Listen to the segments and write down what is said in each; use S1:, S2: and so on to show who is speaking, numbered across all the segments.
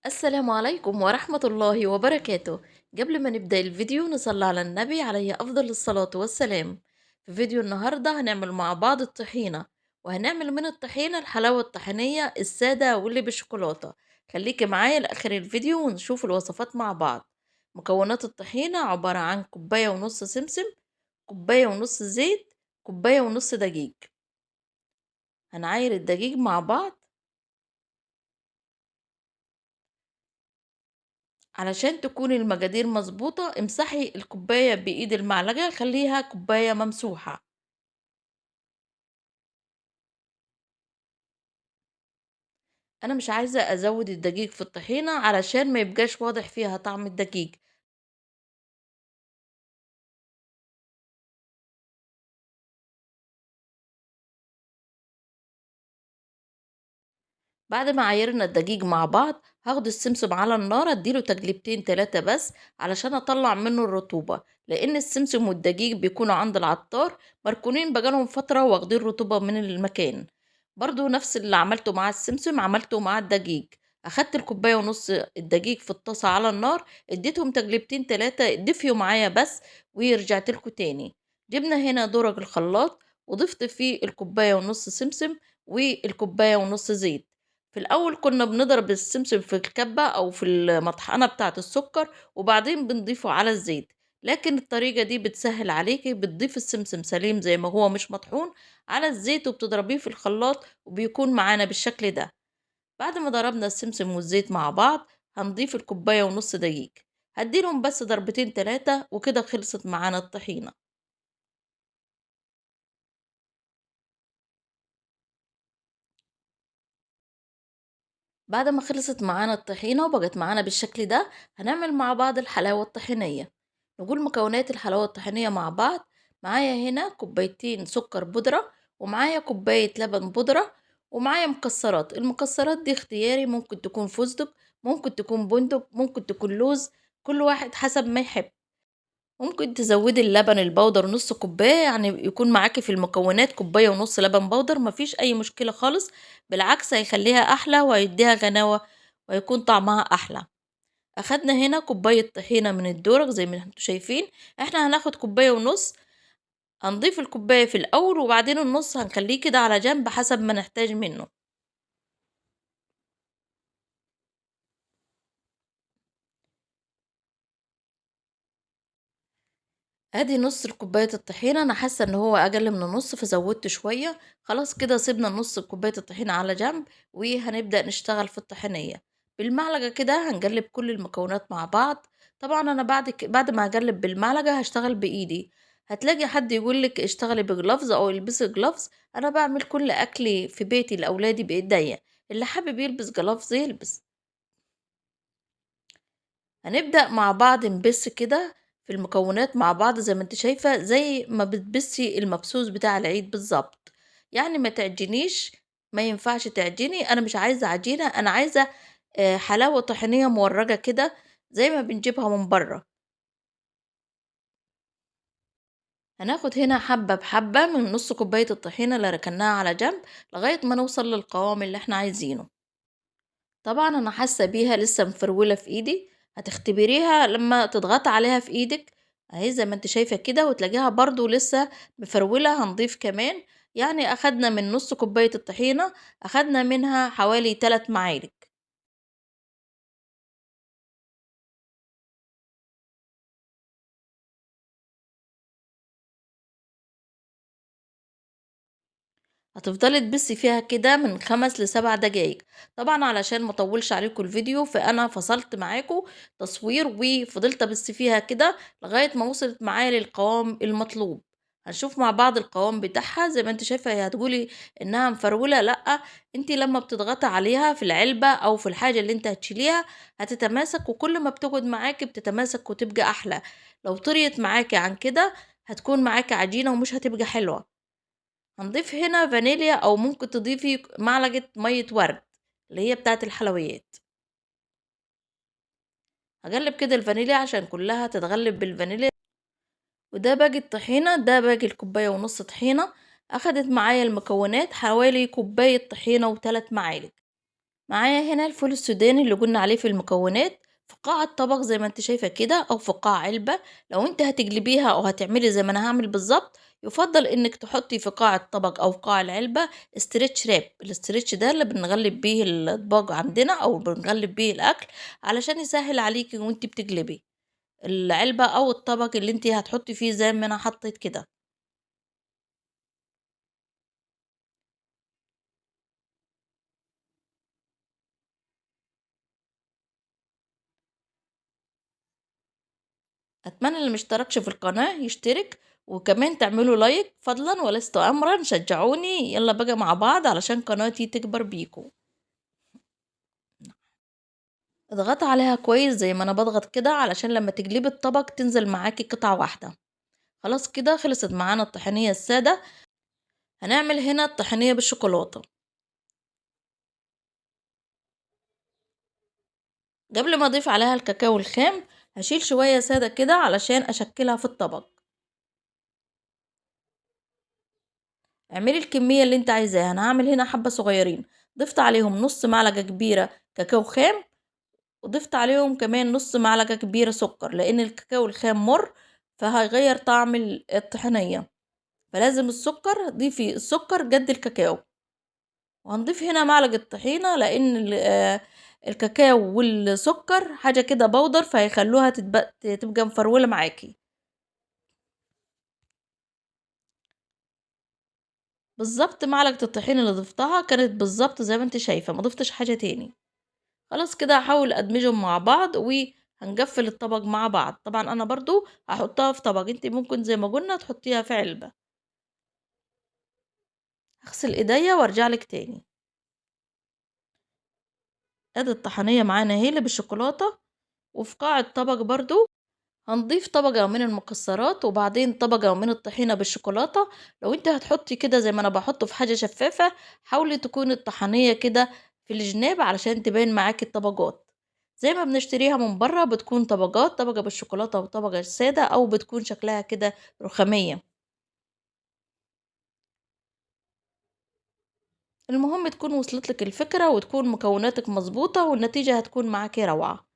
S1: السلام عليكم ورحمة الله وبركاته. قبل ما نبدأ الفيديو نصلي على النبي عليه أفضل الصلاة والسلام. في فيديو النهاردة هنعمل مع بعض الطحينة، وهنعمل من الطحينة الحلاوة الطحينية السادة واللي بالشوكولاتة. خليكي معايا لآخر الفيديو ونشوف الوصفات مع بعض. مكونات الطحينة عبارة عن كوباية ونص سمسم، كوباية ونص زيت، كوباية ونص دقيق. هنعاير الدقيق مع بعض. علشان تكون المقادير مظبوطة امسحي الكوباية بإيد المعلقة، خليها كوباية ممسوحة. أنا مش عايزة أزود الدقيق في الطحينة علشان ما يبقاش واضح فيها طعم الدقيق. بعد ما عايرنا الدقيق مع بعض هاخد السمسم على النار اديله تقليبتين تلاتة بس علشان اطلع منه الرطوبة، لان السمسم والدقيق بيكونوا عند العطار مركونين بقالهم فترة واخدين رطوبة من المكان. برضو نفس اللي عملته مع السمسم عملته مع الدقيق. اخدت الكوباية ونص الدقيق في الطاسة على النار، اديتهم تقليبتين تلاتة دفيوا معايا بس، ورجعت لكم تاني. جبنا هنا درج الخلاط وضفت فيه الكوباية ونص سمسم والكوباية ونص زيت. في الأول كنا بنضرب السمسم في الكبة أو في المطحنة بتاعة السكر، وبعدين بنضيفه على الزيت. لكن الطريقة دي بتسهل عليكي، بتضيف السمسم سليم زي ما هو مش مطحون على الزيت وبتضربيه في الخلاط وبيكون معانا بالشكل ده. بعد ما ضربنا السمسم والزيت مع بعض هنضيف الكوباية ونص دقيق، هديلهم بس ضربتين تلاتة وكده خلصت معانا الطحينة. بعد ما خلصت معانا الطحينة وبقت معانا بالشكل ده هنعمل مع بعض الحلاوة الطحينية. نقول مكونات الحلاوة الطحينية مع بعض. معايا هنا كوبايتين سكر بودرة، ومعايا كوباية لبن بودرة، ومعايا مكسرات. المكسرات دي اختياري، ممكن تكون فستق، ممكن تكون بندق، ممكن تكون لوز، كل واحد حسب ما يحب. ممكن تزودي اللبن البودر نص كوباية، يعني يكون معاكي في المكونات كوباية ونص لبن بودر، مفيش أي مشكلة خالص. بالعكس هيخليها أحلى وهيديها غناوة وهيكون طعمها أحلى. أخدنا هنا كوباية طحينة من الدورق زي ما انتوا شايفين. احنا هناخد كوباية ونص، هنضيف الكوباية في الأول وبعدين النص هنخليه كده على جنب حسب ما نحتاج منه. ادي نص كوباية الطحينة، انا حاسة ان هو اقل من النص فزودت شوية. خلاص كده سيبنا نص كوباية الطحينة على جنب، وهنبدأ نشتغل في الطحينية. بالمعلقة كده هنقلب كل المكونات مع بعض. طبعا انا بعد ما هقلب بالمعلقة هشتغل بايدي. هتلاقي حد يقولك اشتغلي بجلافز او البسي جلافز، انا بعمل كل اكلي في بيتي لاولادي بايديا. اللي حابب يلبس جلافز يلبس. هنبدأ مع بعض نبث كده في المكونات مع بعض زي ما انت شايفة، زي ما بتبثي المبثوث بتاع العيد بالظبط. يعني ما تعجنيش، ما ينفعش تعجني. انا مش عايزة عجينة، انا عايزة حلاوة طحينية مورجة كده زي ما بنجيبها من بره. هناخد هنا حبة بحبة من نص كوباية الطحينة اللي ركناها على جنب لغاية ما نوصل للقوام اللي احنا عايزينه. طبعًا أنا حاسة بيها لسه مفرولة في إيدي، هتختبريها لمّا تضغطي عليها في إيدِك أهي زي ما أنتِ شايفة كده، وتلاقيها برضه لسه مفرولة. هنضيف كمان، يعني أخدنا من نُص كوباية الطحينة، أخدنا منها حوالي 3 معالق. هتفضلي تبثي فيها كده من 5 ل7 دقايق. طبعًا علشان ما اطوّلش عليكم الفيديو، فأنا فصلت معاكم تصوير وفضلت أبث فيها كده لغاية ما وصلت معايا للقوام المطلوب. هنشوف مع بعض القوام بتاعها. زي ما أنتِ شايفة هي هتقولي إنها مفرولة، لأ، أنتِ لمّا بتضغطي عليها في العلبة أو في الحاجة اللي أنتِ هتشيليها هتتماسك، وكل ما بتقعد معاكِ بتتماسك وتبقى أحلى. لو طريت معاكِ عن كده هتكون معاكِ عجينة ومش هتبقى حلوة. هنضيف هنا فانيليا أو ممكن تضيفي معلقة مية ورد اللي هي بتاعة الحلويات. هاقلّب كده الفانيليا عشان كلّها تتغلّب بالفانيليا. وده باقي الطحينة، ده باقي الكوباية ونص طحينة. أخدت معايا المكونات حوالي كوباية طحينة و3 معالق. معايا هنا الفول السوداني اللي قلنا عليه في المكونات في قاع الطبق زي ما انت شايفة كده او في قاع علبة. لو انت هتجلبيها او هتعملي زي ما انا هعمل بالظبط، يفضل انك تحطي في قاع الطبق او في قاع العلبة استرتش راب. الاسترتش ده اللي بنغلب بيه الاطباق عندنا او بنغلب بيه الاكل، علشان يسهل عليكي وانت بتجلبي العلبة او الطبق اللي انت هتحطي فيه زي ما انا حطيت كده. أتمنى اللي مشتركش في القناة يشترك، وكمان تعملوا لايك فضلا ولست أمرا، شجعوني يلا بقى مع بعض علشان قناتي تكبر بيكم. اضغط عليها كويس زي ما أنا بضغط كده علشان لما تجلبي الطبق تنزل معاكي قطعة واحدة. خلاص كده خلصت معانا الطحينية السادة. هنعمل هنا الطحينية بالشوكولاتة. قبل ما أضيف عليها الكاكاو الخام هشيل شوية سادة كده علشان أشكلها في الطبق. اعملي الكمية اللي انت عايزاها، انا هعمل هنا حبة صغيرين. ضفت عليهم نص معلقة كبيرة كاكاو خام، وضفت عليهم كمان نص معلقة كبيرة سكر، لان الكاكاو الخام مر فهيغير طعم الطحينية، فلازم السكر، ضيفي السكر قد الكاكاو. وهنضيف هنا معلقة طحينة لان الكاكاو والسكر حاجة كده بودر، فهيخلوها تبقى مفرولة معاكي. بالظبط معلقة الطحينة اللي ضفتها كانت بالظبط زي ما انت شايفة، ما ضفتش حاجة تاني. خلاص كده هحاول ادمجهم مع بعض وهنقفل الطبق مع بعض. طبعا انا برضو هحطها في طبق، انت ممكن زي ما قلنا تحطيها في علبة. هغسل ايديا وارجع لك تاني. ادي الطحنية معانا اهي اللي بالشوكولاتة. وفي قاع الطبق برضو هنضيف طبقة من المكسرات وبعدين طبقة من الطحينة بالشوكولاتة. لو انت هتحطي كده زي ما انا بحطه في حاجة شفافة، حاولي تكون الطحنية كده في الجناب علشان تبين معاكي الطبقات. زي ما بنشتريها من بره بتكون طبقات، طبقة بالشوكولاتة وطبقة سادة، او بتكون شكلها كده رخامية. المهم تكون وصلت لك الفكرة وتكون مكوناتك مظبوطة والنتيجة هتكون معاكي روعة.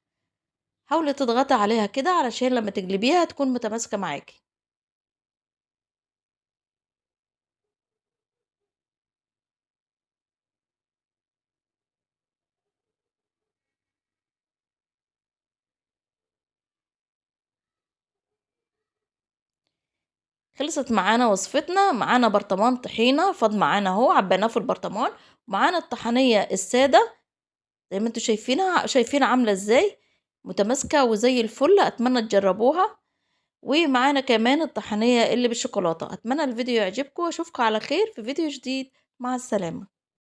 S1: حاولي تضغطي عليها كده علشان لما تقلبيها تكون متماسكة معاكي. خلصت معانا وصفتنا. معانا برطمان طحينة فاض معانا اهو، عبيناه في البرطمان. معانا الطحنية السادة زي ما انتوا شايفينها، شايفين عاملة ازاي متماسكة وزي الفل. اتمنى تجربوها. ومعانا كمان الطحنية اللي بالشوكولاتة. اتمنى الفيديو يعجبكم واشوفكم على خير في فيديو جديد. مع السلامة.